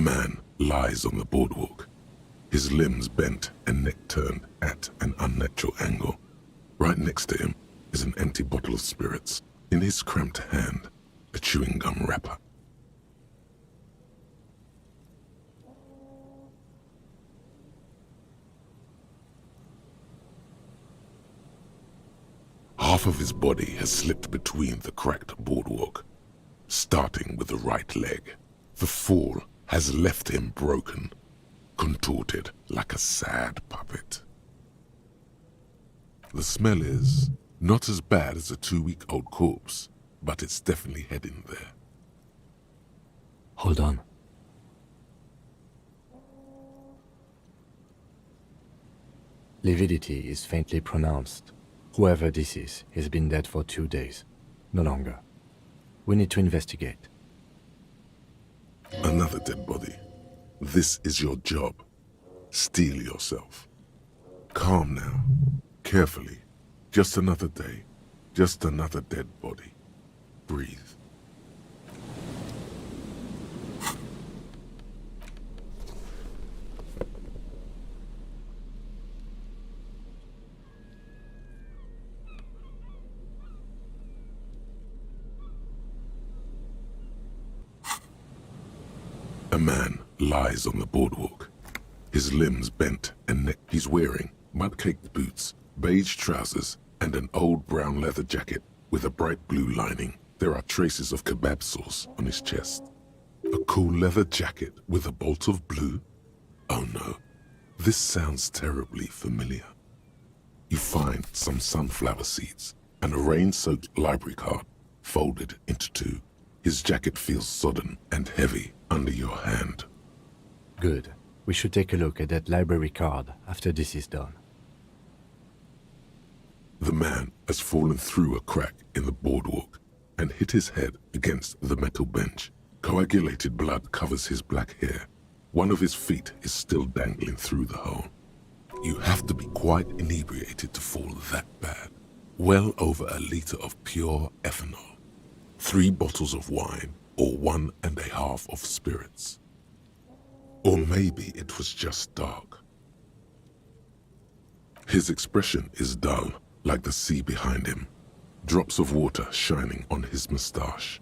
man lies on the boardwalk, his limbs bent and neck turned at an unnatural angle. Right next to him is an empty bottle of spirits. In his cramped hand, a chewing gum wrapper. Half of his body has slipped between the cracked boardwalk, starting with the right leg. The fall has left him broken, contorted like a sad puppet. The smell is not as bad as a 2-week-old corpse, but it's definitely heading there. Hold on. Lividity is faintly pronounced. Whoever this is has been dead for 2 days. No longer. We need to investigate. Another dead body. This is your job. Steel yourself. Calm now. Carefully. Just another day. Just another dead body. Breathe. A man lies on the boardwalk, his limbs bent and neck. He's wearing mud-caked boots, beige trousers, and an old brown leather jacket with a bright blue lining. There are traces of kebab sauce on his chest. A cool leather jacket with a bolt of blue? Oh no, this sounds terribly familiar. You find some sunflower seeds and a rain-soaked library card folded into two. His jacket feels sodden and heavy under your hand. Good. We should take a look at that library card after this is done. The man has fallen through a crack in the boardwalk and hit his head against the metal bench. Coagulated blood covers his black hair. One of his feet is still dangling through the hole. You have to be quite inebriated to fall that bad. Well over a liter of pure ethanol. 3 bottles of wine, or 1.5 of spirits. Or maybe it was just dark. His expression is dull, like the sea behind him. Drops of water shining on his mustache.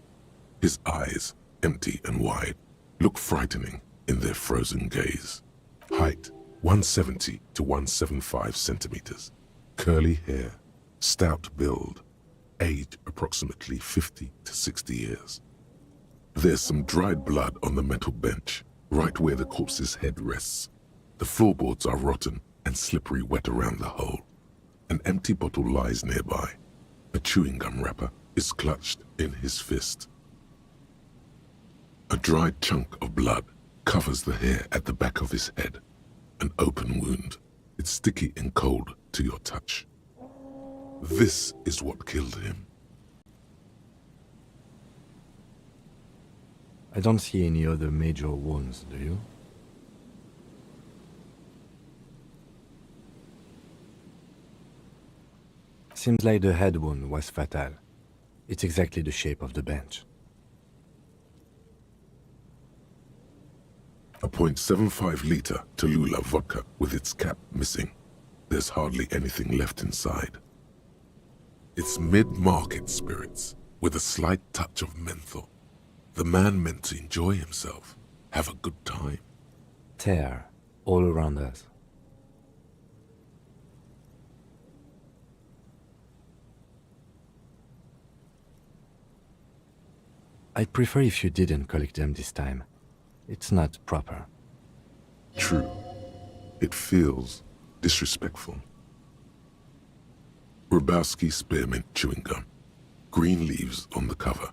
His eyes, empty and wide, look frightening in their frozen gaze. Height, 170 to 175 centimeters. Curly hair, stout build. Age approximately 50 to 60 years. There's some dried blood on the metal bench, right where the corpse's head rests. The floorboards are rotten and slippery wet around the hole. An empty bottle lies nearby. A chewing gum wrapper is clutched in his fist. A dried chunk of blood covers the hair at the back of his head. An open wound. It's sticky and cold to your touch. This is what killed him. I don't see any other major wounds, do you? Seems like the head wound was fatal. It's exactly the shape of the bench. A .75-liter Tallulah vodka with its cap missing. There's hardly anything left inside. It's mid-market spirits with a slight touch of menthol. The man meant to enjoy himself, have a good time. Tear all around us. I'd prefer if you didn't collect them this time. It's not proper. True. It feels disrespectful. Grabowski spearmint chewing gum. Green leaves on the cover.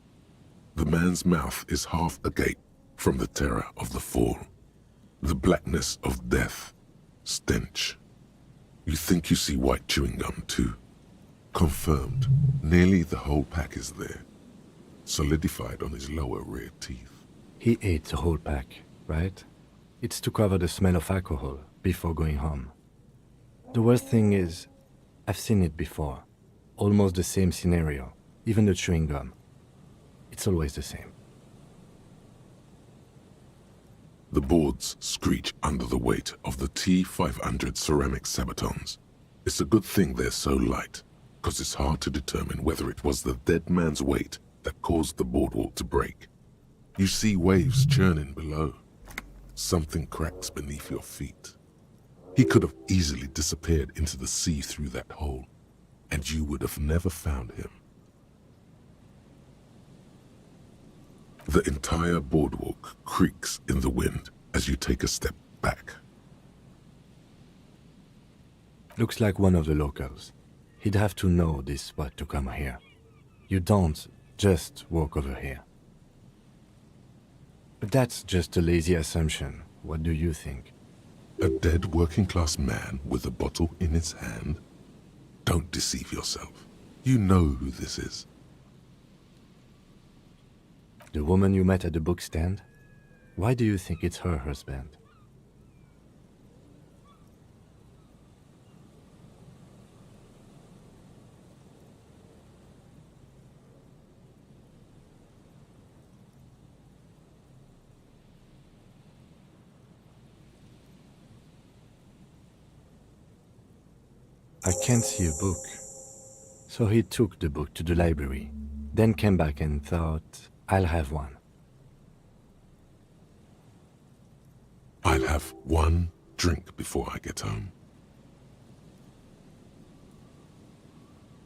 The man's mouth is half agape from the terror of the fall. The blackness of death. Stench. You think you see white chewing gum too. Confirmed. Nearly the whole pack is there. Solidified on his lower rear teeth. He ate the whole pack, right? It's to cover the smell of alcohol before going home. The worst thing is, I've seen it before. Almost the same scenario. Even the chewing gum. It's always the same. The boards screech under the weight of the T500 ceramic sabatons. It's a good thing they're so light, because it's hard to determine whether it was the dead man's weight that caused the boardwalk to break. You see waves churning below. Something cracks beneath your feet. He could have easily disappeared into the sea through that hole, and you would have never found him. The entire boardwalk creaks in the wind as you take a step back. Looks like one of the locals. He'd have to know this spot to come here. You don't just walk over here. But that's just a lazy assumption. What do you think? A dead working-class man with a bottle in his hand? Don't deceive yourself. You know who this is. The woman you met at the book stand? Why do you think it's her husband? I can't see a book. So he took the book to the library, then came back and thought, I'll have one. I'll have one drink before I get home.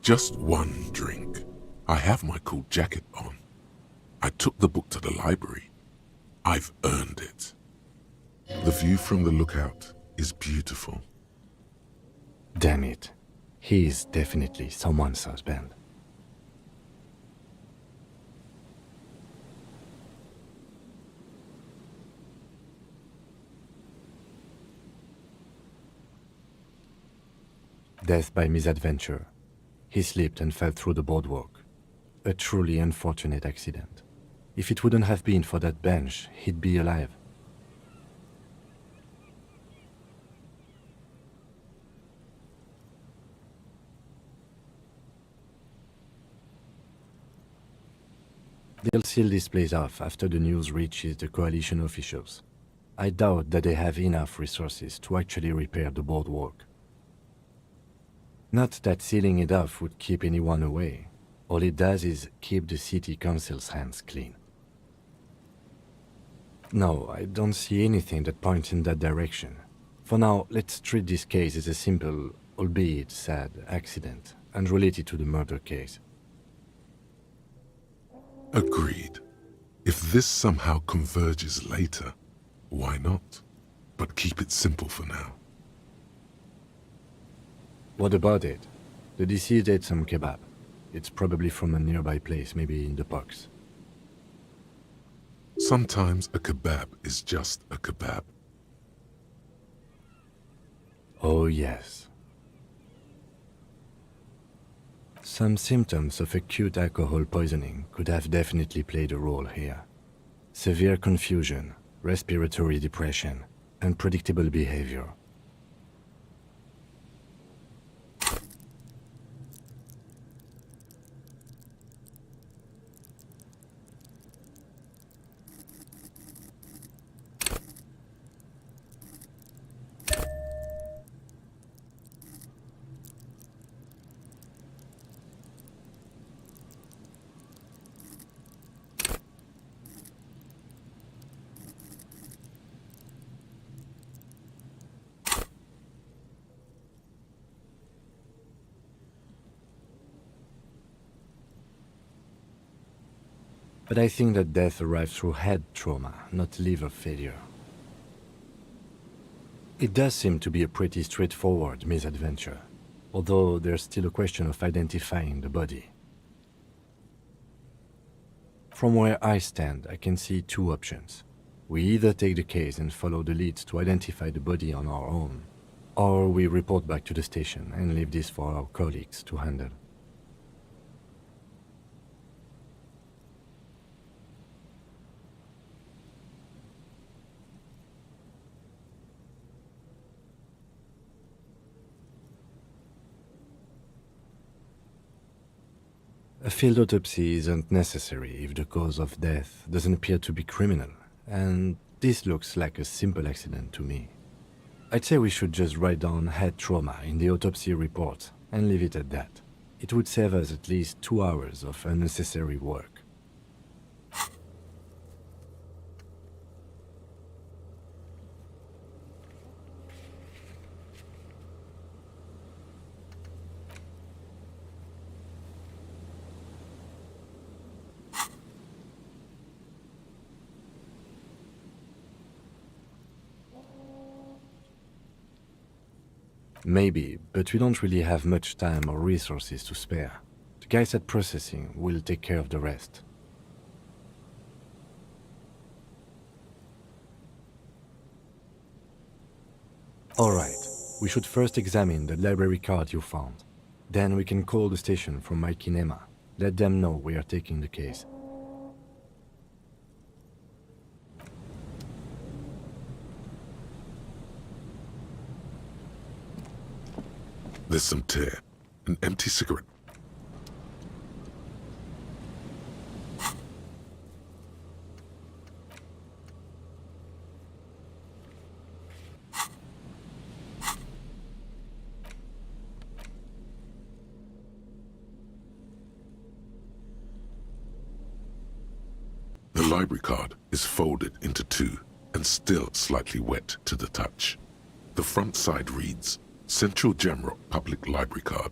Just one drink. I have my cool jacket on. I took the book to the library. I've earned it. The view from the lookout is beautiful. Damn it. He is definitely someone's husband. Death by misadventure. He slipped and fell through the boardwalk. A truly unfortunate accident. If it wouldn't have been for that bench, he'd be alive. They'll seal this place off after the news reaches the coalition officials. I doubt that they have enough resources to actually repair the boardwalk. Not that sealing it off would keep anyone away. All it does is keep the city council's hands clean. No, I don't see anything that points in that direction. For now, let's treat this case as a simple, albeit sad, accident, unrelated to the murder case. Agreed. If this somehow converges later, why not? But keep it simple for now. What about it? The deceased ate some kebab. It's probably from a nearby place, maybe in the parks. Sometimes a kebab is just a kebab. Oh yes. Some symptoms of acute alcohol poisoning could have definitely played a role here. Severe confusion, respiratory depression, unpredictable behavior. But I think that death arrived through head trauma, not liver failure. It does seem to be a pretty straightforward misadventure, although there's still a question of identifying the body. From where I stand, I can see two options. We either take the case and follow the leads to identify the body on our own, or we report back to the station and leave this for our colleagues to handle. A field autopsy isn't necessary if the cause of death doesn't appear to be criminal, and This looks like a simple accident to me. I'd say we should just write down head trauma in the autopsy report and leave it at that. It would save us at least 2 hours of unnecessary work. Maybe, but we don't really have much time or resources to spare. The guys at processing will take care of the rest. Alright, we should first examine the library card you found. Then we can call the station from my kinema. Let them know we are taking the case. There's some tear, an empty cigarette. The library card is folded into two and still slightly wet to the touch. The front side reads, Central Jamrock Public Library Card,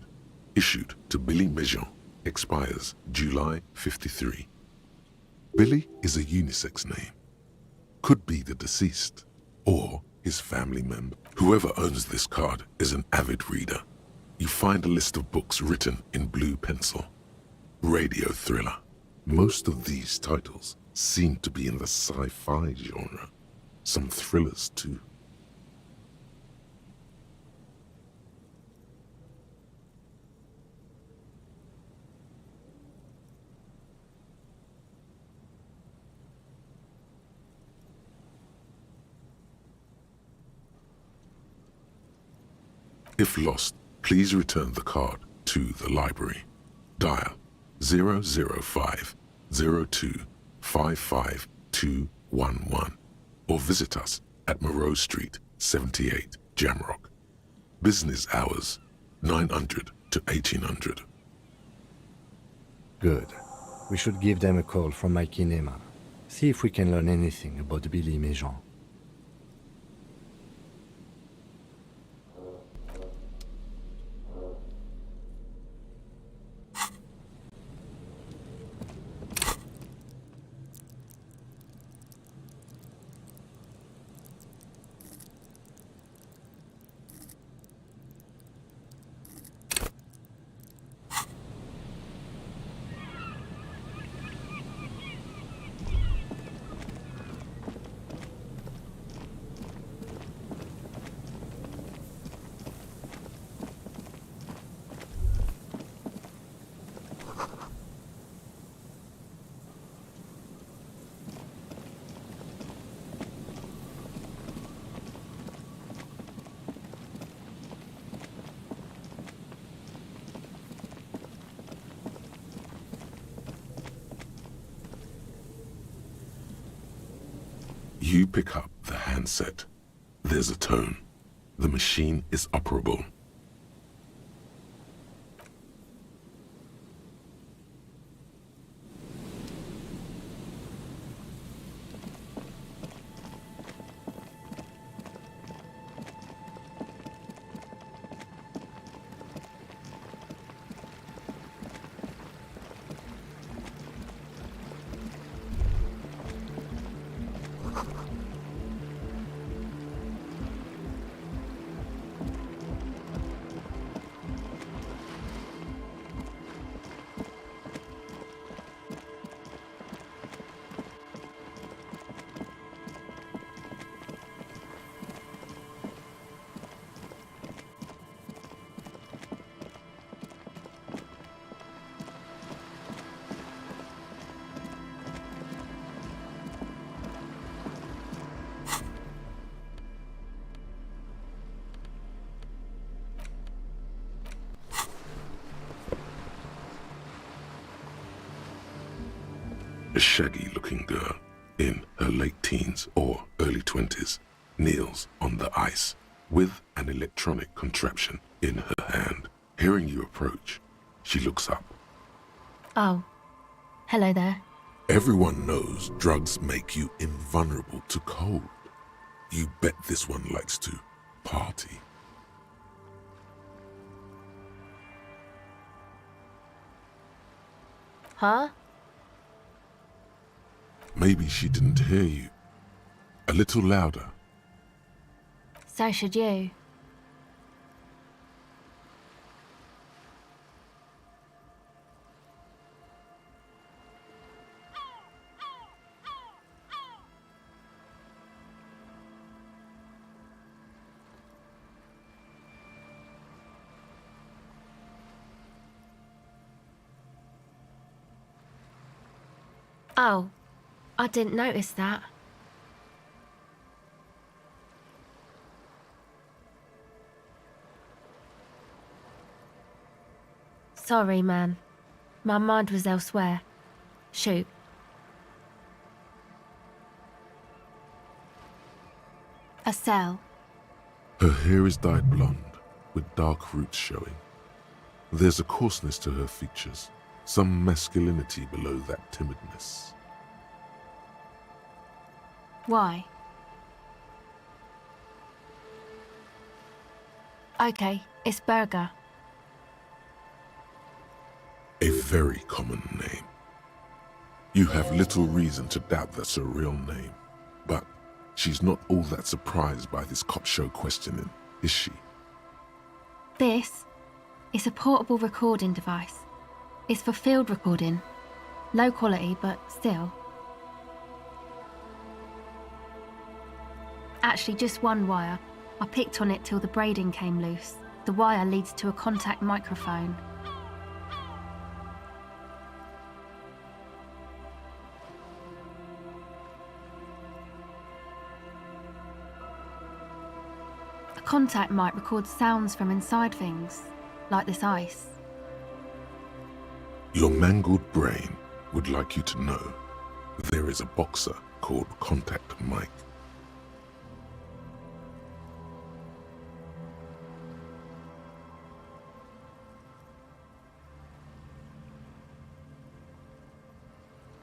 issued to Billy Mejean, expires July 53. Billy is a unisex name. Could be the deceased, or his family member. Whoever owns this card is an avid reader. You find a list of books written in blue pencil. Radio thriller. Most of these titles seem to be in the sci-fi genre. Some thrillers too. If lost, please return the card to the library. Dial 005 02 55211 or visit us at Moreau Street, 78, Jamrock. Business hours, 900 to 1800. Good. We should give them a call from my kinema. See if we can learn anything about Billy Mejean. You pick up the handset. There's a tone. The machine is operable. A shaggy-looking girl in her late teens or early 20s, kneels on the ice with an electronic contraption in her hand. Hearing you approach, she looks up. Oh, hello there. Everyone knows drugs make you invulnerable to cold. You bet this one likes to party. Huh? Maybe she didn't hear you. A little louder. So should you. Oh, I didn't notice that. Sorry, man. My mind was elsewhere. Shoot. A cell. Her hair is dyed blonde, with dark roots showing. There's a coarseness to her features, some masculinity below that timidness. Why? Okay, it's Burger. A very common name. You have little reason to doubt that's her real name, but she's not all that surprised by this cop show questioning, is she? This is a portable recording device. It's for field recording. Low quality, but still. Actually, just one wire. I picked on it till the braiding came loose. The wire leads to a contact microphone. The contact mic records sounds from inside things, like this ice. Your mangled brain would like you to know there is a boxer called Contact Mike.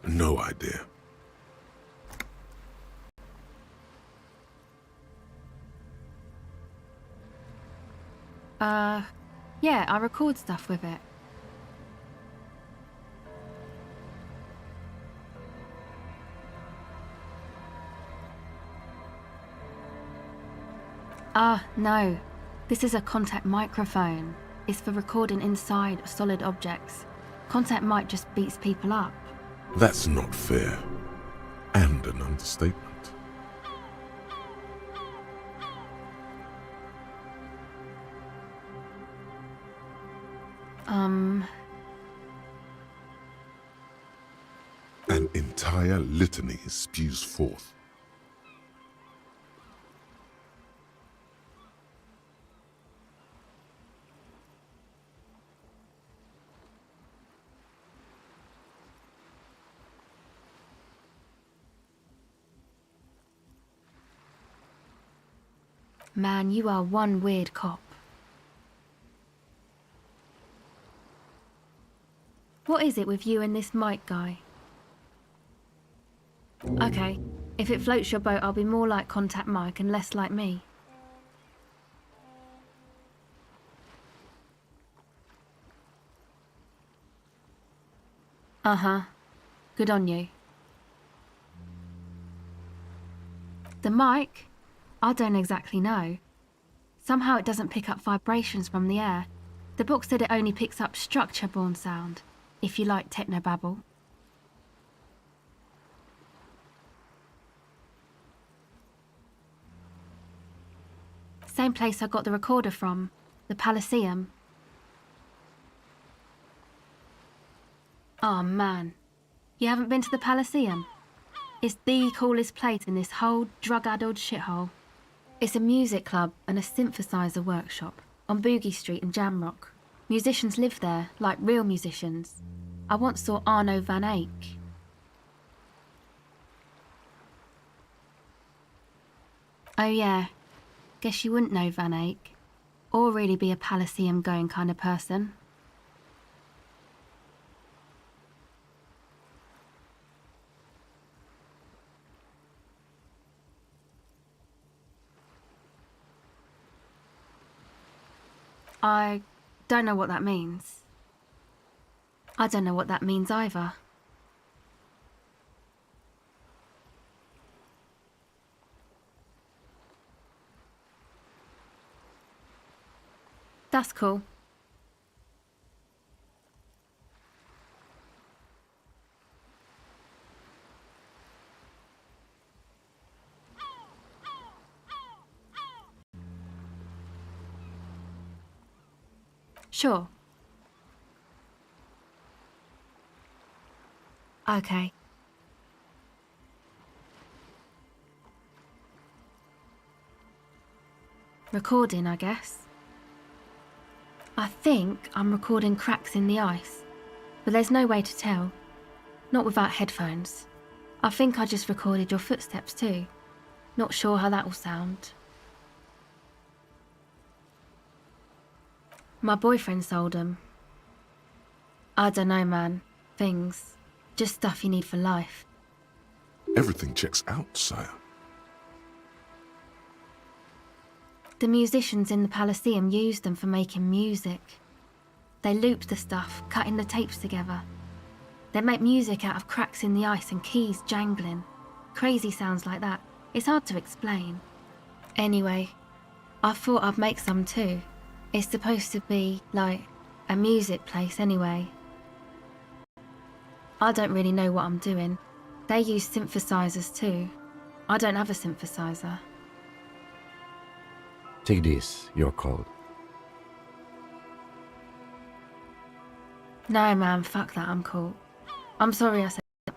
No idea. Yeah, I record stuff with it. No. This is a contact microphone. It's for recording inside solid objects. Contact mic just beats people up. That's not fair. And an understatement. An entire litany spews forth. Man, you are one weird cop. What is it with you and this Mike guy? Okay, if it floats your boat, I'll be more like Contact Mike and less like me. Uh-huh. Good on you. The mic? I don't exactly know. Somehow it doesn't pick up vibrations from the air. The book said it only picks up structure-borne sound, if you like technobabble. Same place I got the recorder from, the Palaceum. Oh man, you haven't been to the Palaceum? It's the coolest place in this whole drug-addled shithole. It's a music club and a synthesizer workshop on Boogie Street in Jamrock. Musicians live there, like real musicians. I once saw Arno van Eyck. Oh yeah, guess you wouldn't know Van Eyck, or really be a Palaceum going kind of person. I don't know what that means. I don't know what that means either. That's cool. Sure. Okay. Recording, I guess. I think I'm recording cracks in the ice, but there's no way to tell. Not without headphones. I think I just recorded your footsteps too. Not sure how that will sound. My boyfriend sold them. I don't know, man. Things. Just stuff you need for life. Everything checks out, sire. The musicians in the Palaceum used them for making music. They looped the stuff, cutting the tapes together. They make music out of cracks in the ice and keys jangling. Crazy sounds like that. It's hard to explain. Anyway, I thought I'd make some too. It's supposed to be, like, a music place anyway. I don't really know what I'm doing. They use synthesizers too. I don't have a synthesizer. Take this, you're cold. No, man, fuck that, I'm cool. I'm sorry I said that.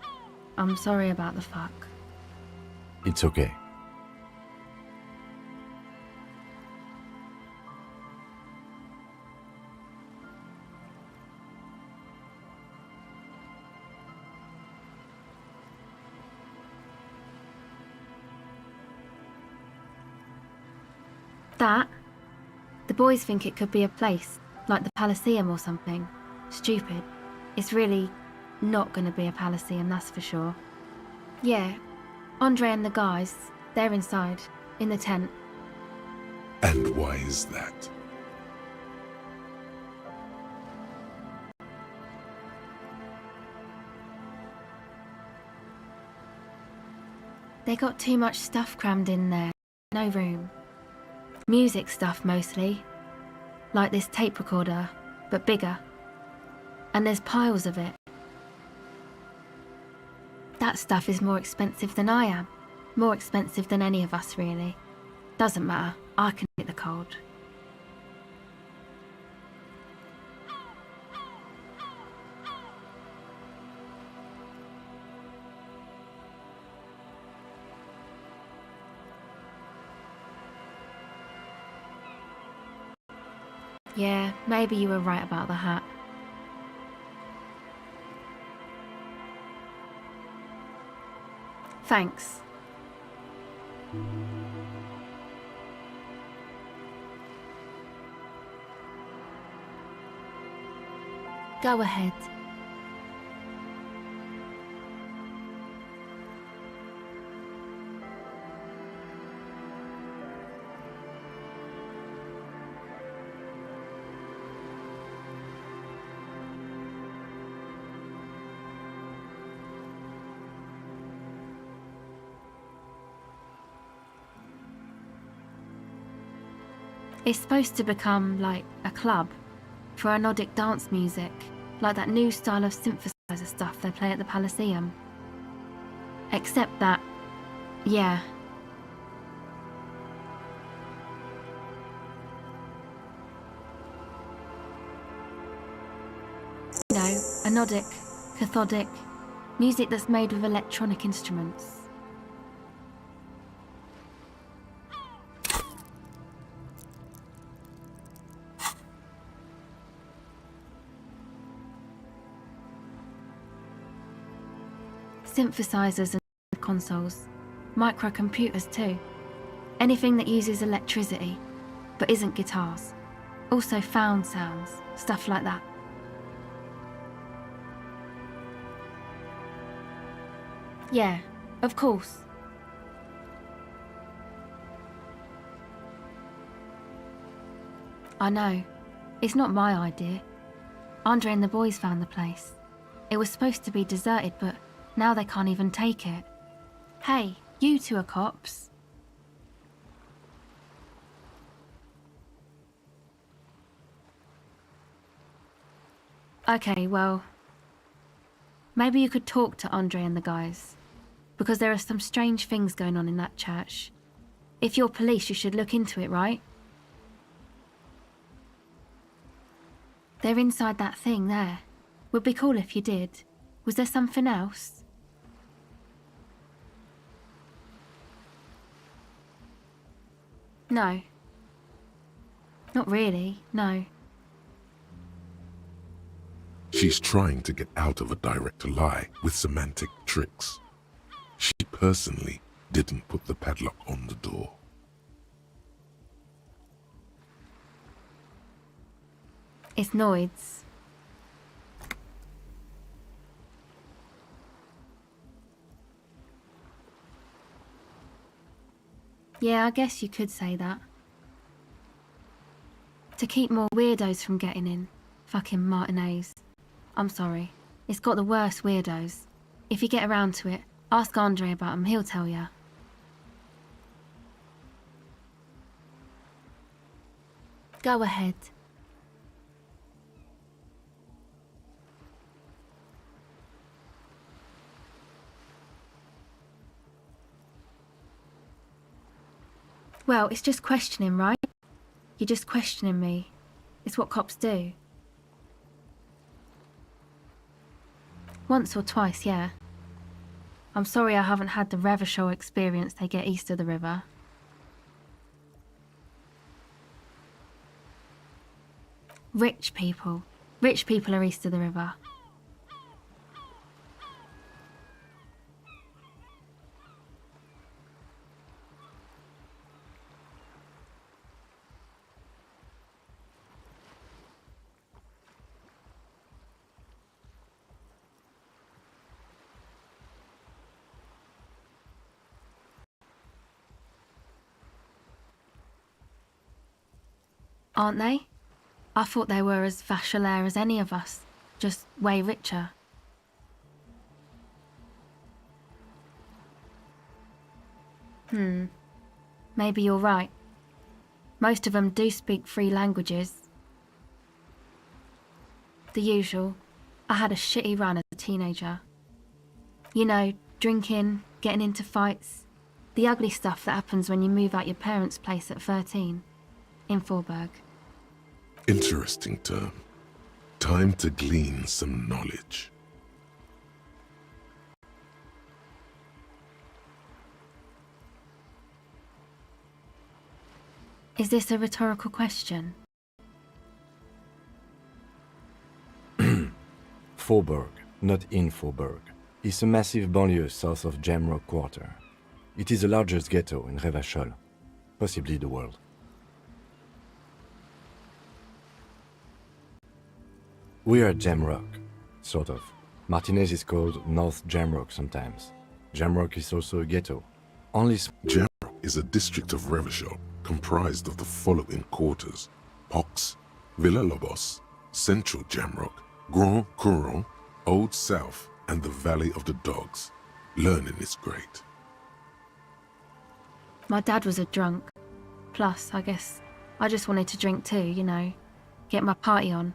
I'm sorry about the fuck. It's okay. That? The boys think it could be a place, like the Palaceum or something. Stupid. It's really not gonna be a Palaceum, that's for sure. Yeah, Andre and the guys, they're inside, in the tent. And why is that? They got too much stuff crammed in there. No room. Music stuff mostly. Like this tape recorder, but bigger. And there's piles of it. That stuff is more expensive than I am. More expensive than any of us, really. Doesn't matter. I can get the cold. Yeah, maybe you were right about the hat. Thanks. Go ahead. It's supposed to become like a club for anodic dance music, like that new style of synthesizer stuff they play at the Palaceum. Except that, yeah. You know, anodic, cathodic, music that's made with electronic instruments. Synthesizers and consoles, microcomputers too. Anything that uses electricity, but isn't guitars. Also found sounds, stuff like that. Yeah, of course. I know. It's not my idea. Andre and the boys found the place. It was supposed to be deserted, but now they can't even take it. Hey, you two are cops. Okay, well, maybe you could talk to Andre and the guys, because there are some strange things going on in that church. If you're police, you should look into it, right? They're inside that thing there. Would be cool if you did. Was there something else? No. Not really, no. She's trying to get out of a direct lie with semantic tricks. She personally didn't put the padlock on the door. It's Noid's. Yeah, I guess you could say that. To keep more weirdos from getting in. Fucking Martinez. I'm sorry. It's got the worst weirdos. If you get around to it, ask Andre about them, he'll tell ya. Go ahead. Well, it's just questioning, right? You're just questioning me. It's what cops do. Once or twice, yeah. I'm sorry I haven't had the Revachol experience they get east of the river. Rich people. Rich people are east of the river. Aren't they? I thought they were as Vachalaire as any of us, just way richer. Maybe you're right. Most of them do speak 3 languages. The usual. I had a shitty run as a teenager. You know, drinking, getting into fights. The ugly stuff that happens when you move out your parents' place at 13. In Forberg. Interesting term. Time to glean some knowledge. Is this a rhetorical question? Forberg, not in Forberg, is a massive banlieue south of Jamrock Quarter. It is the largest ghetto in Revachol, possibly the world. We are Jamrock, sort of. Martinez is called North Jamrock sometimes. Jamrock is also a ghetto. Only Jamrock is a district of Revachol comprised of the following quarters: Pox, Villa Lobos, Central Jamrock, Grand Couron, Old South, and the Valley of the Dogs. Learning is great. My dad was a drunk. Plus, I guess, I just wanted to drink too, you know. Get my party on.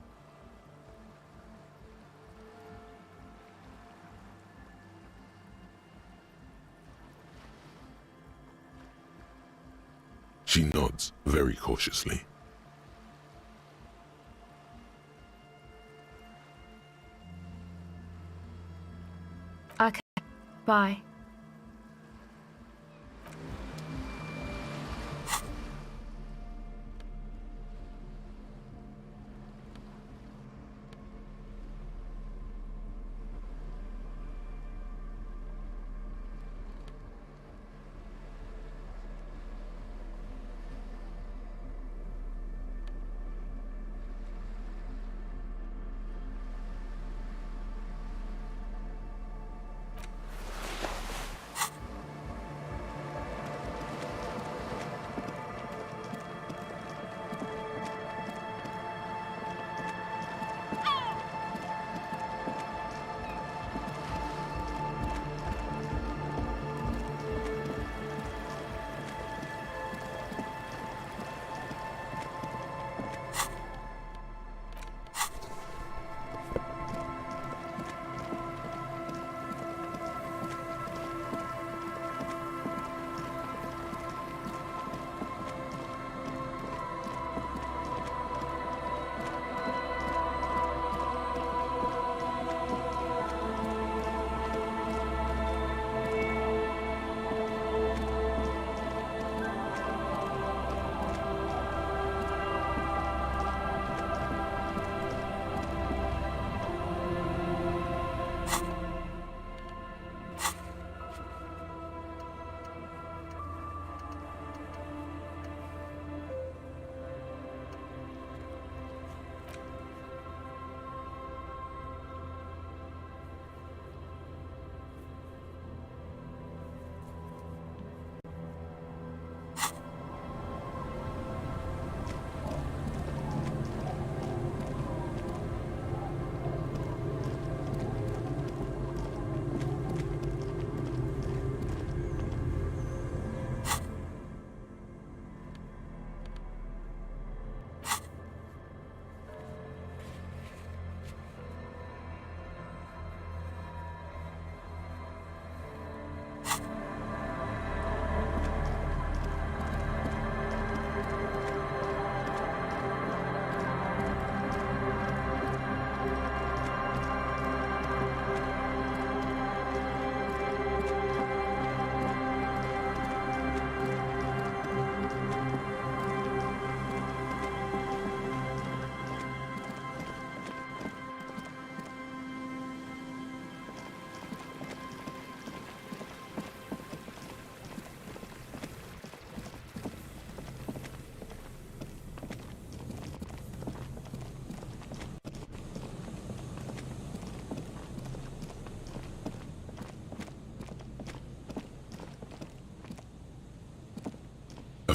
She nods very cautiously. Okay, bye.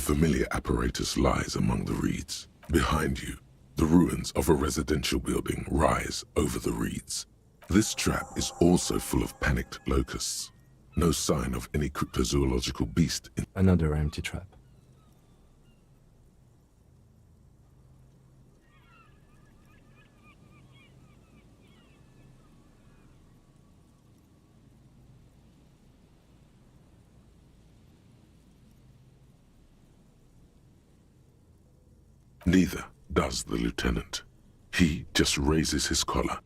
familiar apparatus lies among the reeds. Behind you, the ruins of a residential building rise over the reeds. This trap is also full of panicked locusts. No sign of any cryptozoological beast in Another empty trap. Neither does the lieutenant. He just raises his collar.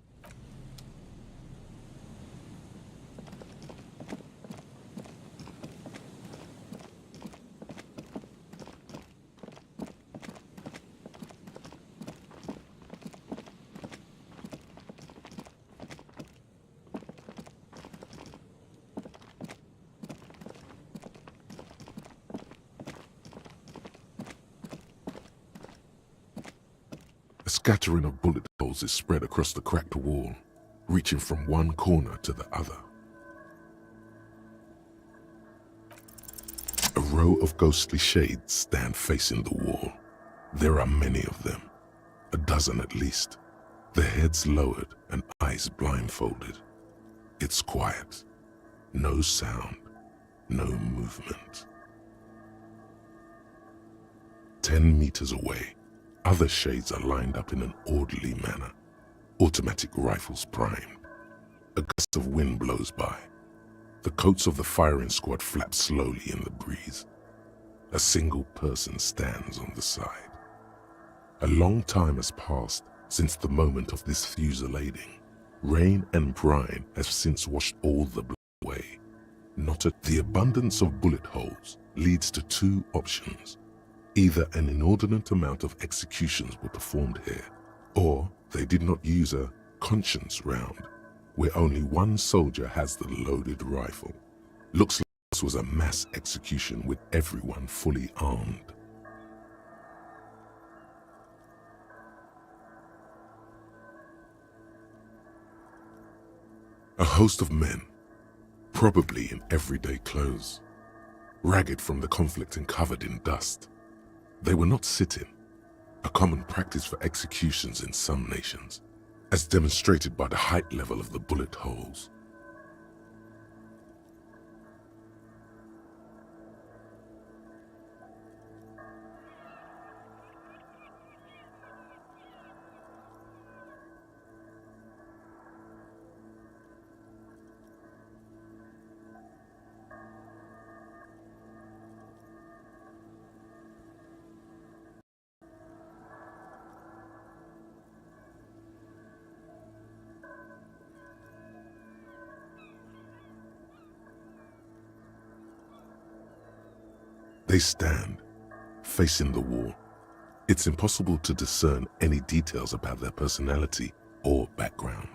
A scattering of bullet holes is spread across the cracked wall, reaching from one corner to the other. A row of ghostly shades stand facing the wall. There are many of them, a dozen at least, their heads lowered and eyes blindfolded. It's quiet, no sound, no movement. 10 meters away, other shades are lined up in an orderly manner, automatic rifles primed. A gust of wind blows by. The coats of the firing squad flap slowly in the breeze. A single person stands on the side. A long time has passed since the moment of this fusillading. Rain and brine have since washed all the blood away. The abundance of bullet holes leads to two options. Either an inordinate amount of executions were performed here, or they did not use a conscience round, where only one soldier has the loaded rifle. Looks like this was a mass execution with everyone fully armed. A host of men, probably in everyday clothes, ragged from the conflict and covered in dust. They were not sitting, a common practice for executions in some nations, as demonstrated by the height level of the bullet holes. They stand, facing the wall. It's impossible to discern any details about their personality or background.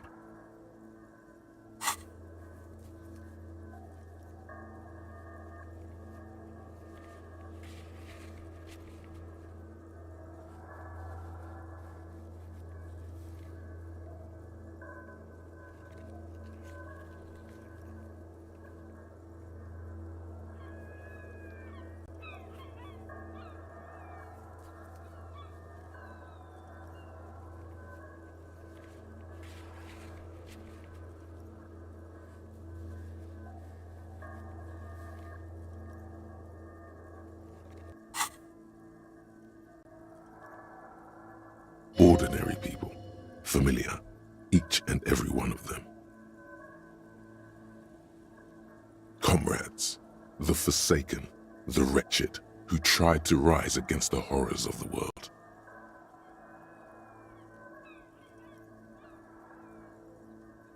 Ordinary people, familiar, each and every one of them. Comrades, the forsaken, the wretched, who tried to rise against the horrors of the world.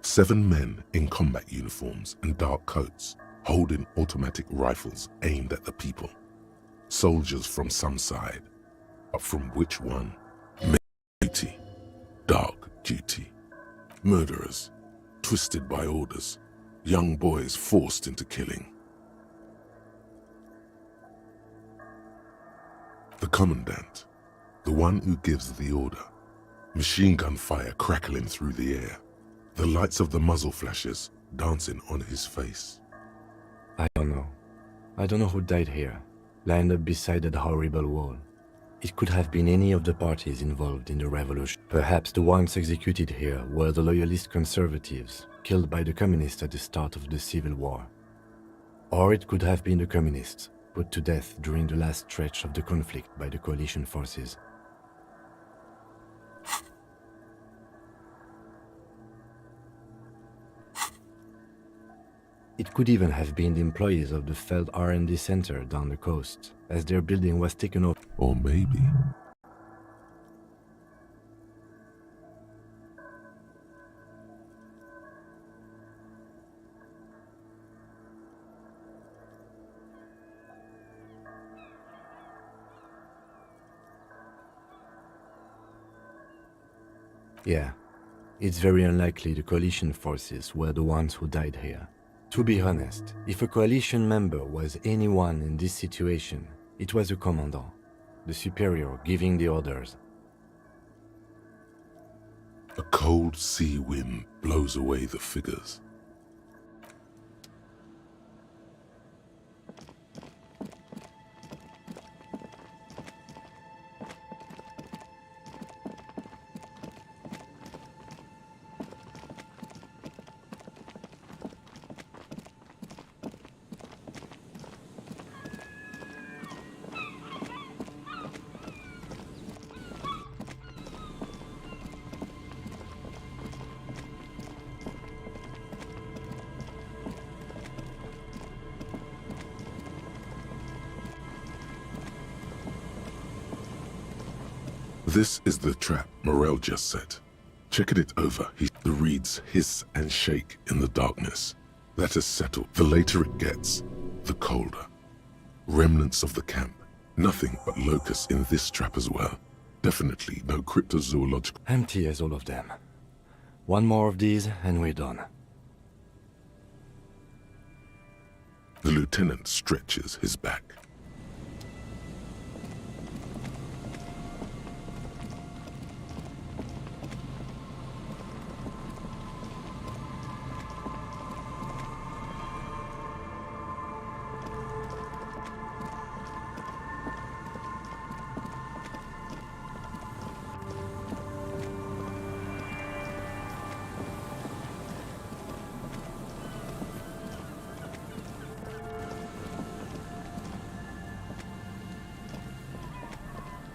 Seven men in combat uniforms and dark coats, holding automatic rifles aimed at the people. Soldiers from some side, but from which one? Duty, dark duty. Murderers, twisted by orders. Young boys forced into killing. The commandant, the one who gives the order. Machine gun fire crackling through the air. The lights of the muzzle flashes dancing on his face. I don't know. I don't know who died here. lined up beside that horrible wall. It could have been any of the parties involved in the revolution. Perhaps the ones executed here were the loyalist conservatives, killed by the communists at the start of the Civil War. Or it could have been the communists, put to death during the last stretch of the conflict by the coalition forces. It could even have been the employees of the failed R&D center down the coast, as their building was taken over. Or maybe... Yeah, it's very unlikely the coalition forces were the ones who died here. To be honest, if a coalition member was anyone in this situation, it was the commandant, the superior giving the orders. A cold sea wind blows away the figures. This is the trap Morel just set. Checking it over, the reeds hiss and shake in the darkness. That is settled. The later it gets, the colder. Remnants of the camp. Nothing but locusts in this trap as well. Definitely no cryptozoological... Empty as all of them. One more of these and we're done. The lieutenant stretches his back.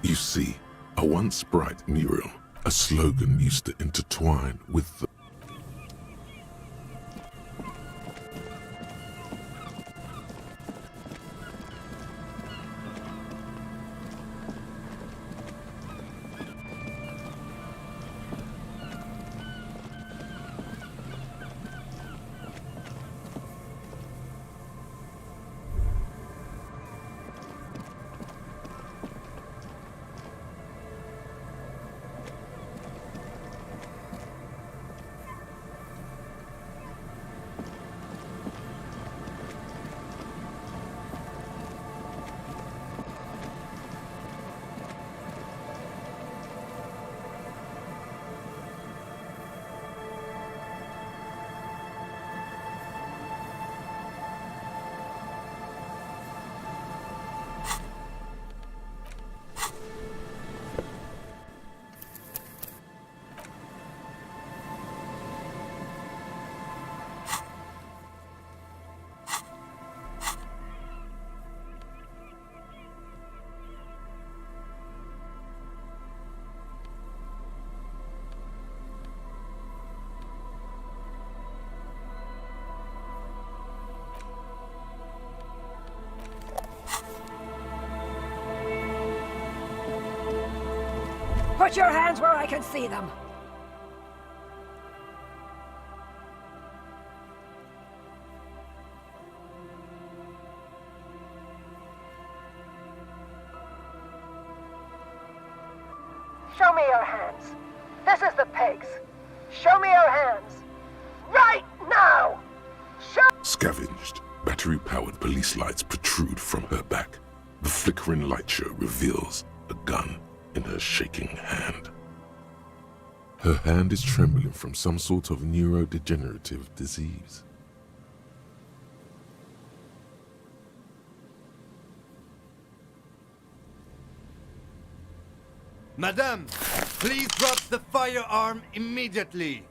You see, a once bright mural, a slogan used to intertwine with the... Put your hands where I can see them. Show me your hands. This is the pigs. Show me your hands. Right now! Scavenged, battery-powered police lights protrude from her back. The flickering light show reveals a gun in her shaking hand. Her hand is trembling from some sort of neurodegenerative disease. Madame, please drop the firearm immediately.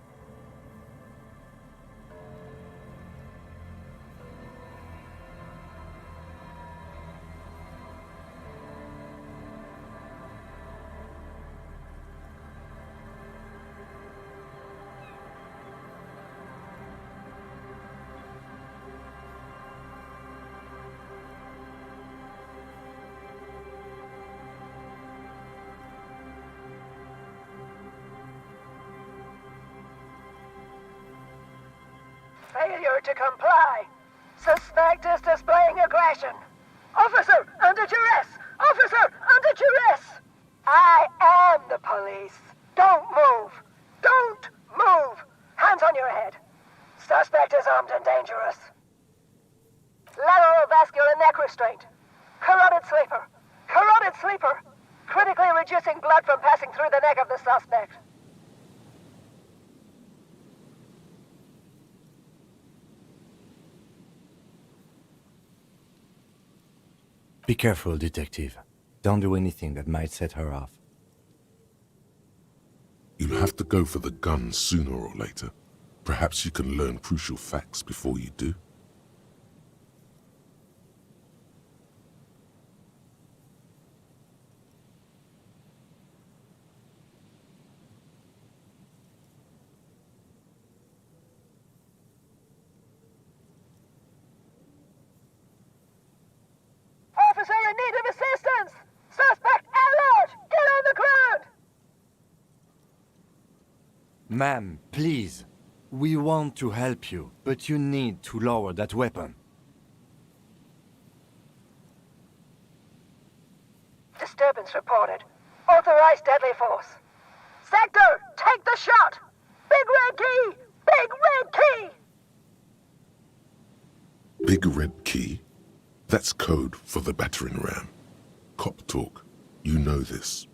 Failure to comply. Suspect is displaying aggression. Officer, under duress! Officer, under duress! I am the police. Don't move. Don't move. Hands on your head. Suspect is armed and dangerous. Lateral vascular neck restraint. Carotid sleeper. Carotid sleeper. Critically reducing blood from passing through the neck of the suspect. Be careful, detective. Don't do anything that might set her off. You'll have to go for the gun sooner or later. Perhaps you can learn crucial facts before you do. Officer in need of assistance! Suspect at large! Get on the ground! Ma'am, please. We want to help you, but you need to lower that weapon. Disturbance reported. Authorized deadly force. Sector, take the shot! Big red key! Big red key! Big red key? That's code for the battering ram. Cop talk. You know this.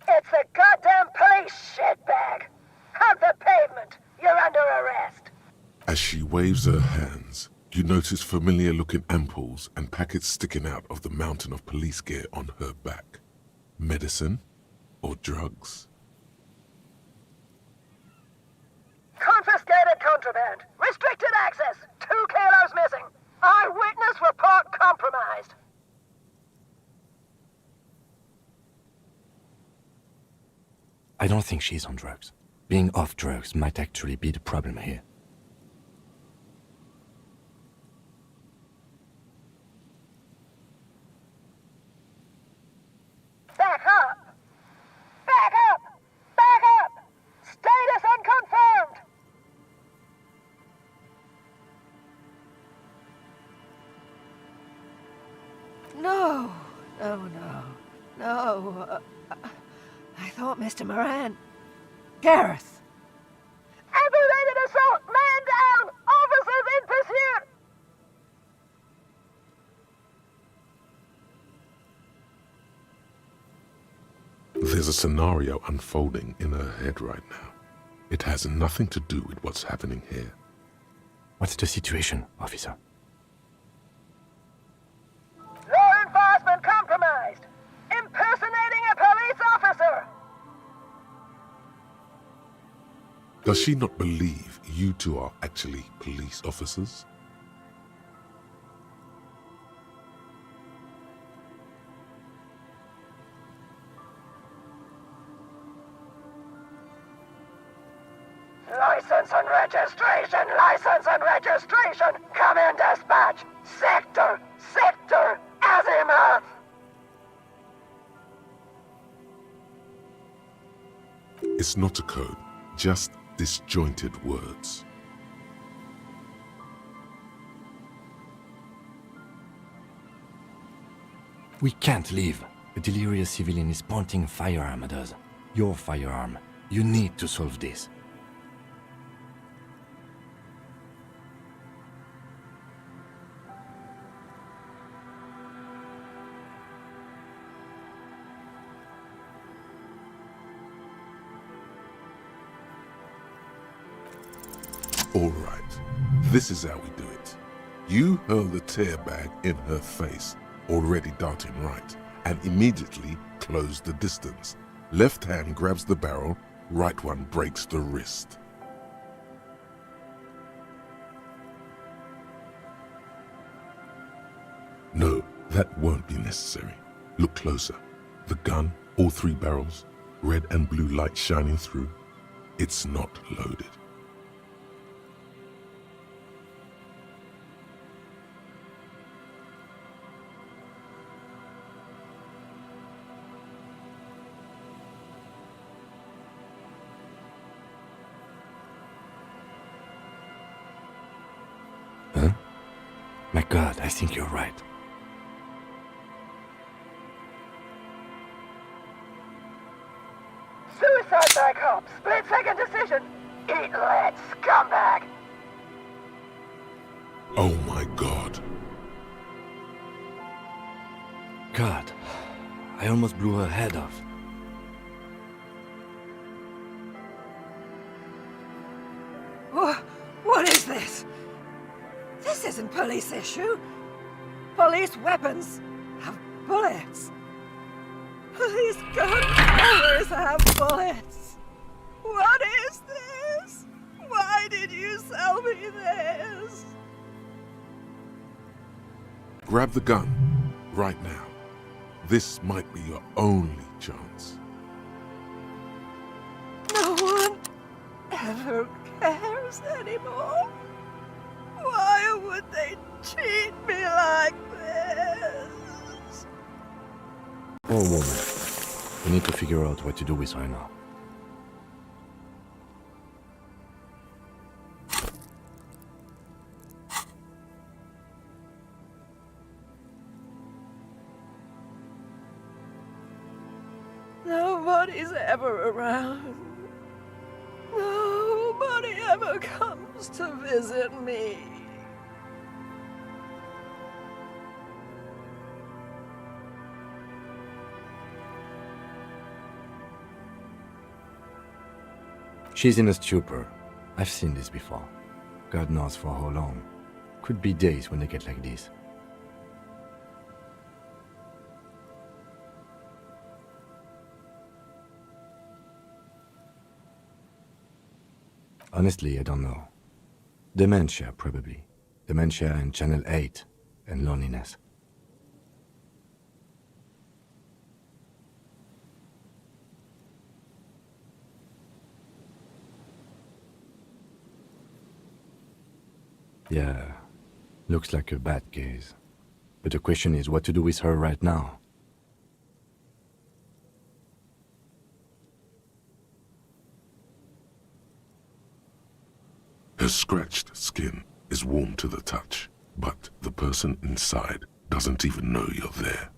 It's the goddamn police, shitbag! Hug the pavement! You're under arrest! As she waves her hands, you notice familiar-looking ampoules and packets sticking out of the mountain of police gear on her back. Medicine or drugs? Confiscated contraband. Restricted access. 2 kilos missing. Eyewitness report compromised. I don't think she's on drugs. Being off drugs might actually be the problem here. Back up! Back up! Back up! Status unconfirmed! No, no. I thought Mr. Moran. Gareth! Aggravated assault! Man down! Officers in pursuit! There's a scenario unfolding in her head right now. It has nothing to do with what's happening here. What's the situation, officer? Law enforcement compromised! Impersonating a police officer! Does she not believe you two are actually police officers? License and registration! License and registration! Come in, dispatch! Sector! Sector! Azimuth! It's not a code, just disjointed words. We can't leave. A delirious civilian is pointing a firearm at us. Your firearm. You need to solve this. All right, This is how we do it. You hurl the tear bag in her face, already darting right, and immediately close the distance. Left hand grabs the barrel, right one breaks the wrist. No, that won't be necessary. Look closer. The gun, all 3 barrels, red and blue light shining through. It's not loaded. Huh? My God, I think you're right. Suicide by cop. Split-second decision. Eat lead, scumbag. Oh my God. God, I almost blew her head off. What is this? This isn't police issue. Police weapons have bullets. Police guns always have bullets. What is this? Why did you sell me this? Grab the gun, right now. This might be your only chance. No one ever cares anymore. Why would they treat me like this? Poor woman. We need to figure out what to do with her now. Nobody's ever around. Nobody ever comes to visit me. She's in a stupor. I've seen this before. God knows for how long. Could be days when they get like this. Honestly, I don't know. Dementia, probably. Dementia and Channel 8 and loneliness. Yeah, looks like a bad case. But the question is what to do with her right now. Her scratched skin is warm to the touch, but the person inside doesn't even know you're there.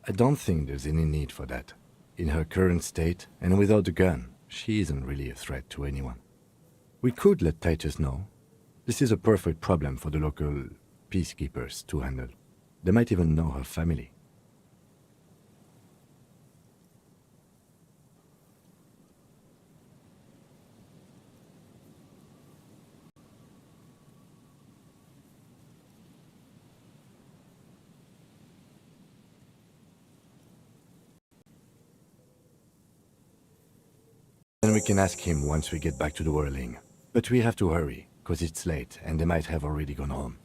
I don't think there's any need for that. In her current state, and without the gun, she isn't really a threat to anyone. We could let Titus know. This is a perfect problem for the local peacekeepers to handle. They might even know her family. Then we can ask him once we get back to the whirling. But we have to hurry, because it's late and they might have already gone home.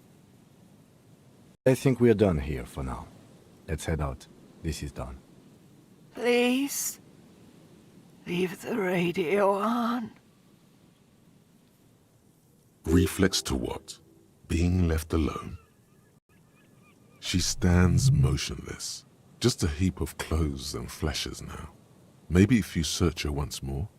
I think we're done here for now. Let's head out. This is done. Please, leave the radio on. Reflex to what? Being left alone? She stands motionless, just a heap of clothes and flashes now. Maybe if you search her once more.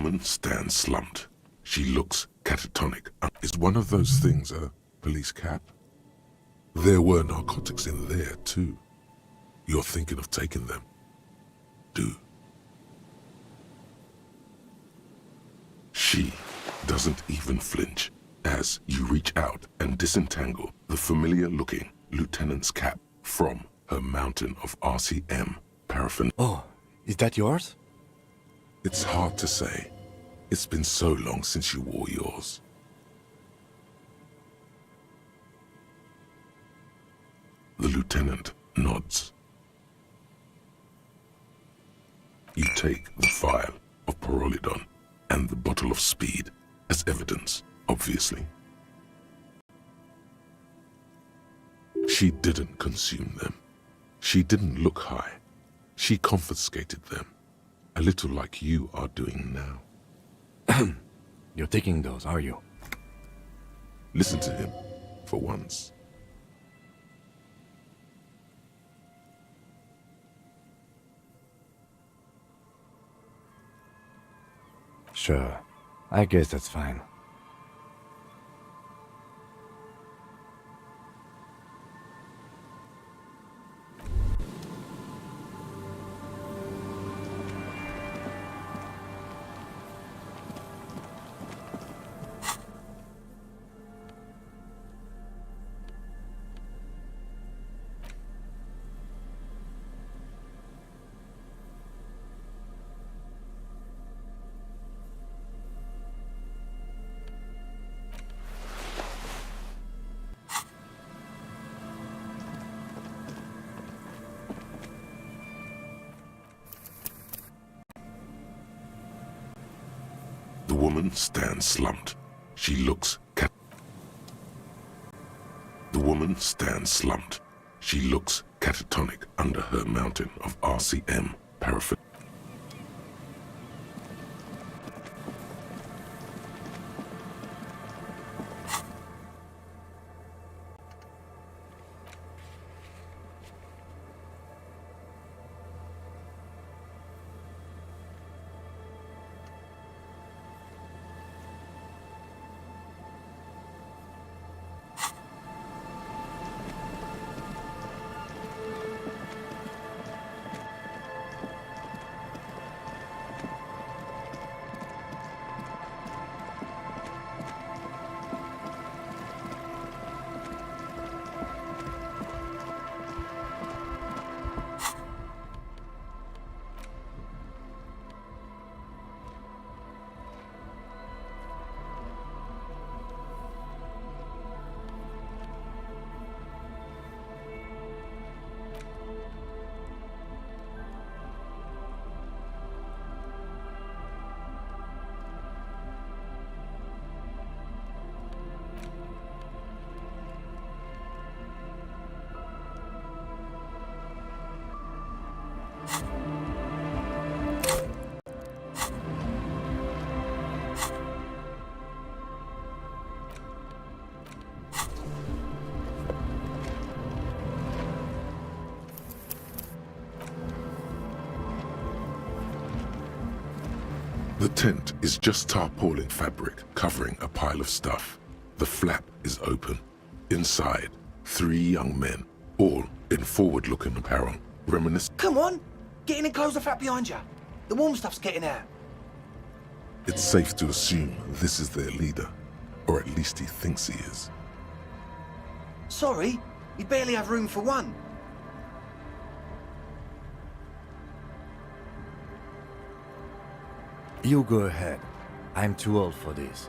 woman stands slumped. She looks catatonic. Is one of those things a police cap? There were narcotics in there too. You're thinking of taking them? Do. She doesn't even flinch as you reach out and disentangle the familiar-looking lieutenant's cap from her mountain of RCM paraffin. Oh, is that yours? It's hard to say. It's been so long since you wore yours. The lieutenant nods. You take the vial of Pyrrolidon and the bottle of speed as evidence, obviously. She didn't consume them. She didn't look high. She confiscated them, a little like you are doing now. You're taking those, are you? Listen to him, for once. Sure. I guess that's fine. The woman stands slumped. She looks The woman stands slumped. She looks catatonic under her mountain of RCM paraffin. The tent is just tarpaulin fabric covering a pile of stuff. The flap is open. Inside, 3 young men, all in forward-looking apparel, reminiscent. Come on! Get in and close the flap behind you. The warm stuff's getting out. It's safe to assume this is their leader, or at least he thinks he is. Sorry, you barely have room for one. You go ahead. I'm too old for this.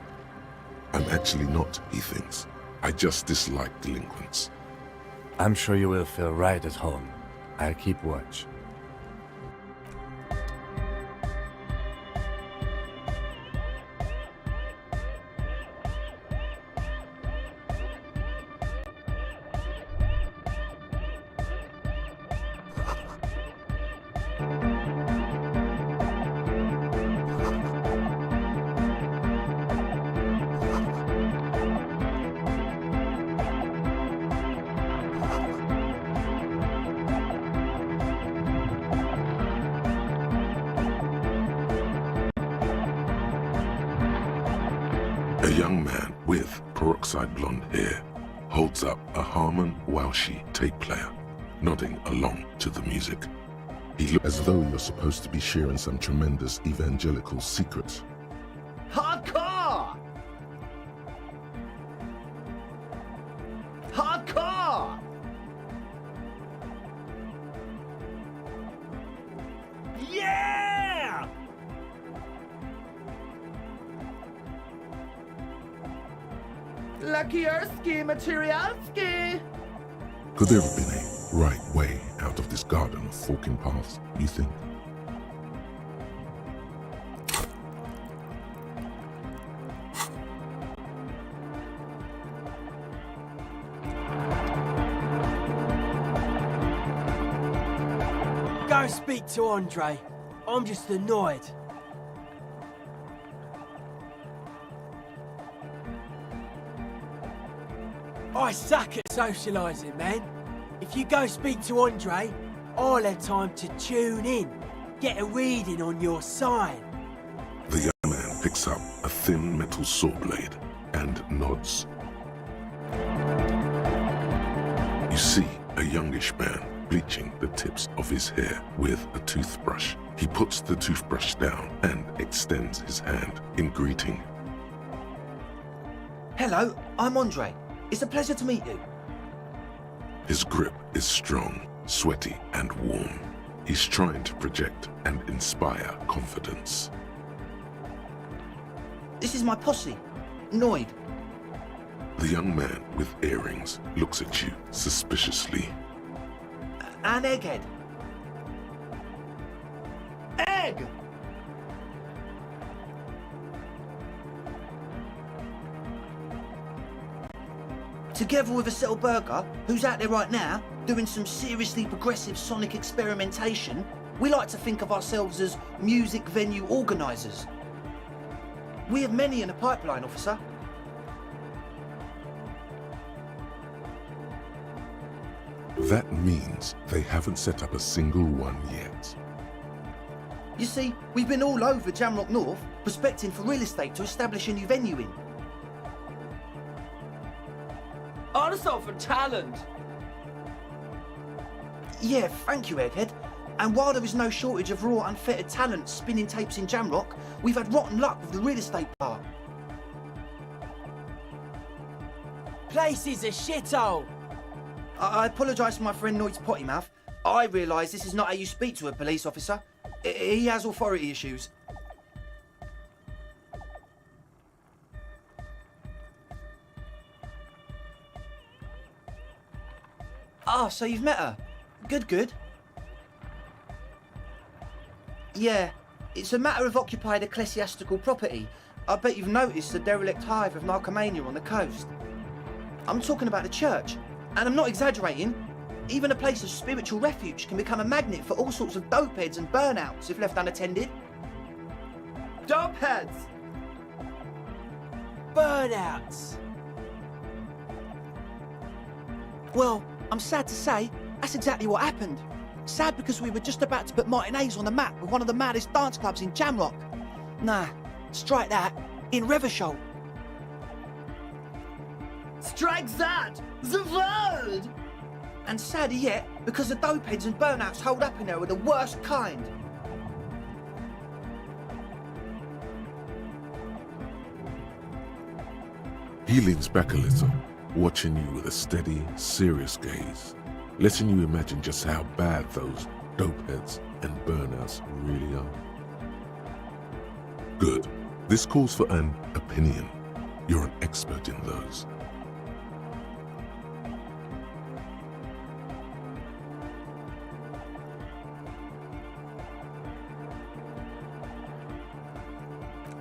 I'm actually not, he thinks. I just dislike delinquents. I'm sure you will feel right at home. I'll keep watch. A young man with peroxide blonde hair holds up a Harman Walshy tape player, nodding along to the music. He looks as though you're supposed to be sharing some tremendous evangelical secret. Hardcore! Hardcore! Yeah! Lucky Ersky, Materialski! Could there have been a right way out of this garden of forking paths, you think? Go speak to Andre. I'm just annoyed. I suck at socialising, man. If you go speak to Andre, I'll have time to tune in, get a reading on your sign. The young man picks up a thin metal saw blade and nods. You see a youngish man bleaching the tips of his hair with a toothbrush. He puts the toothbrush down and extends his hand in greeting. Hello, I'm Andre. It's a pleasure to meet you. His grip is strong, sweaty, and warm. He's trying to project and inspire confidence. This is my posse, Noid. The young man with earrings looks at you suspiciously. And Egghead. Egg! Together with a Settle Burger, who's out there right now, doing some seriously progressive sonic experimentation, we like to think of ourselves as music venue organisers. We have many in the pipeline, officer. That means they haven't set up a single one yet. You see, we've been all over Jamrock North, prospecting for real estate to establish a new venue in. Also for talent. Yeah, thank you, Egghead. And while there is no shortage of raw, unfettered talent spinning tapes in Jamrock, we've had rotten luck with the real estate part. Place is a shithole. I apologise for my friend Noid's potty mouth. I realise this is not how you speak to a police officer. He has authority issues. Ah, so you've met her. Good. Yeah, it's a matter of occupied ecclesiastical property. I bet you've noticed the derelict hive of narcomania on the coast. I'm talking about the church, and I'm not exaggerating. Even a place of spiritual refuge can become a magnet for all sorts of dopeheads and burnouts if left unattended. Dopeheads. Burnouts. Well, I'm sad to say, that's exactly what happened. Sad because we were just about to put Martinez on the map with one of the maddest dance clubs in Jamrock. Nah, strike that, in Reversholt. Strike that! The word! And sadder yet, because the dopeheads and burnouts holed up in there are the worst kind. He leans back a little, watching you with a steady, serious gaze, letting you imagine just how bad those dopeheads and burnouts really are. Good. This calls for an opinion. You're an expert in those.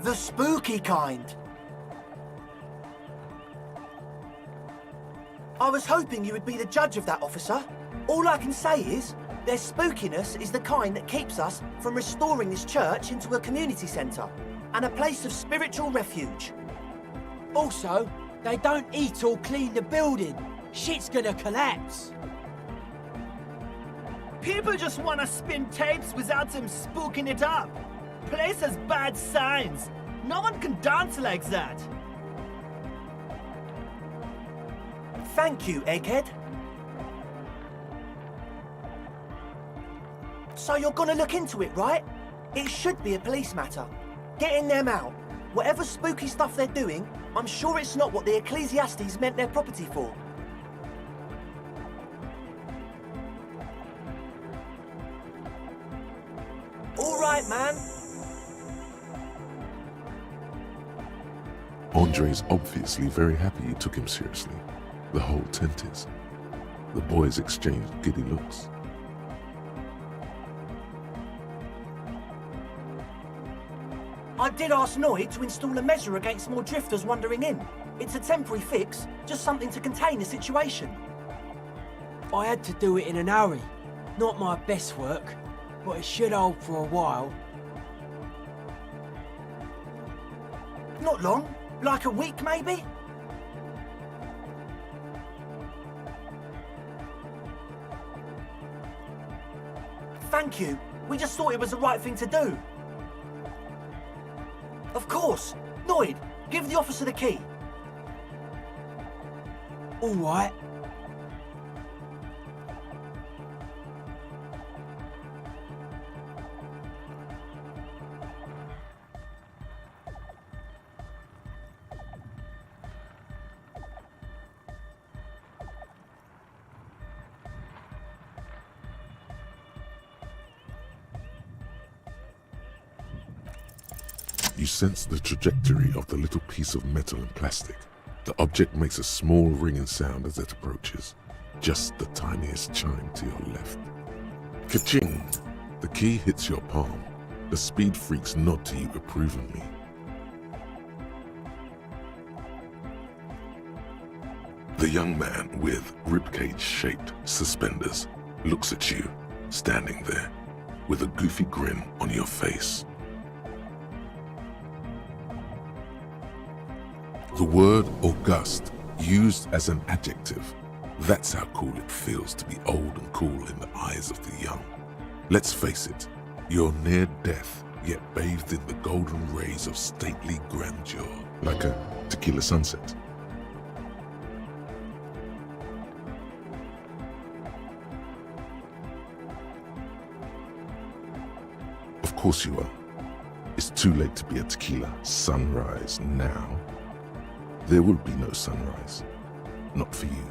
The spooky kind. I was hoping you would be the judge of that, officer. All I can say is, their spookiness is the kind that keeps us from restoring this church into a community centre and a place of spiritual refuge. Also, they don't eat or clean the building. Shit's gonna collapse. People just want to spin tapes without them spooking it up. Place has bad signs. No one can dance like that. Thank you, egghead. So you're gonna look into it, right? It should be a police matter. Getting them out. Whatever spooky stuff they're doing, I'm sure it's not what the Ecclesiastes meant their property for. All right, man. Andre's obviously very happy you took him seriously. The whole tent is. The boys exchanged giddy looks. I did ask Noid to install a measure against more drifters wandering in. It's a temporary fix, just something to contain the situation. I had to do it in an hurry. Not my best work, but it should hold for a while. Not long, like a week maybe? Thank you. We just thought it was the right thing to do. Of course. Noid, give the officer the key. All right. You sense the trajectory of the little piece of metal and plastic. The object makes a small ringing sound as it approaches. Just the tiniest chime to your left. Ka-ching! The key hits your palm. The speed freaks nod to you approvingly. The young man with ribcage-shaped suspenders looks at you, standing there, with a goofy grin on your face. The word august, used as an adjective. That's how cool it feels to be old and cool in the eyes of the young. Let's face it, you're near death, yet bathed in the golden rays of stately grandeur, like a tequila sunset. Of course you are. It's too late to be a tequila sunrise now. There will be no sunrise. Not for you.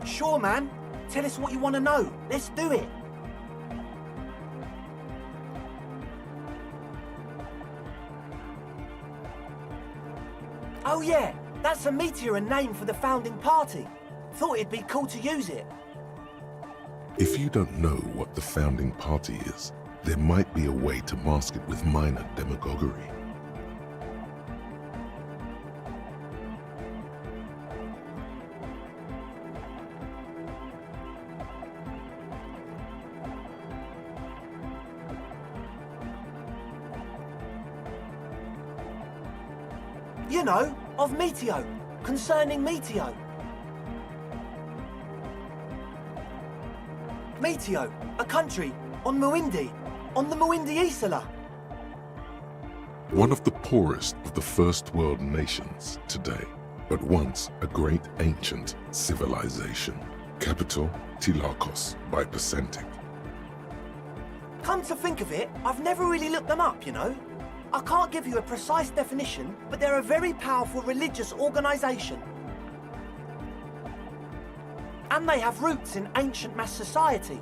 Sure, man. Tell us what you want to know. Let's do it. Oh yeah, that's a meteor and name for the founding party. Thought it'd be cool to use it. If you don't know what the founding party is, there might be a way to mask it with minor demagoguery. You know, of Meteo, concerning Meteo. Meteo, a country on Muindi, on the Muindi Isla. One of the poorest of the first world nations today, but once a great ancient civilization. Capital, Tilakos by Percentic. Come to think of it, I've never really looked them up, you know. I can't give you a precise definition, but they're a very powerful religious organisation. And they have roots in ancient mass society.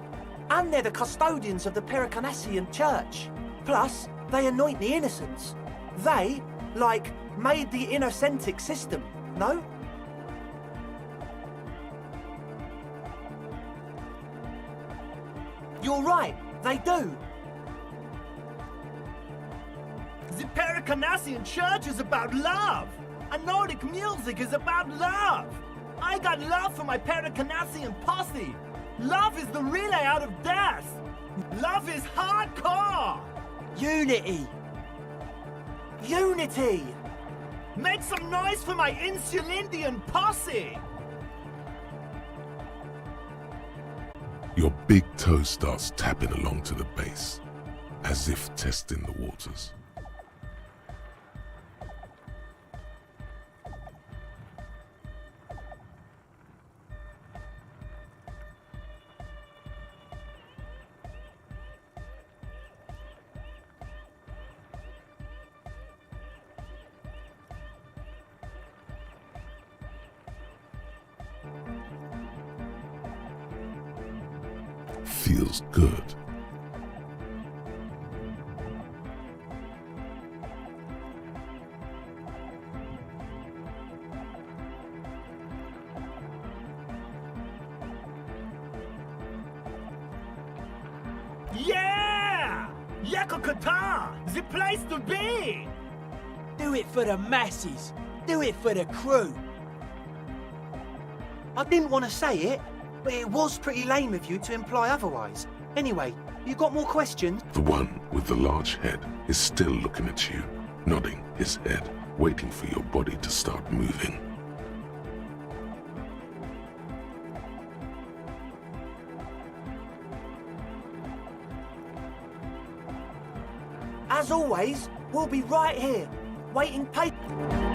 And they're the custodians of the Pericanassian Church. Plus, they anoint the innocents. They, like, made the Innocentic system, no? You're right, they do. The Pericanassian Church is about love, and Nordic music is about love. I got love for my Pericanassian posse. Love is the relay out of death. Love is hardcore. Unity! Unity! Make some noise for my Insulindian posse. Your big toe starts tapping along to the bass, as if testing the waters. feels good. Yeah! Yakokata! The place to be! Do it for the masses. Do it for the crew. I didn't want to say it, but it was pretty lame of you to imply otherwise. Anyway, you got more questions? The one with the large head is still looking at you, nodding his head, waiting for your body to start moving. As always, we'll be right here, waiting patiently.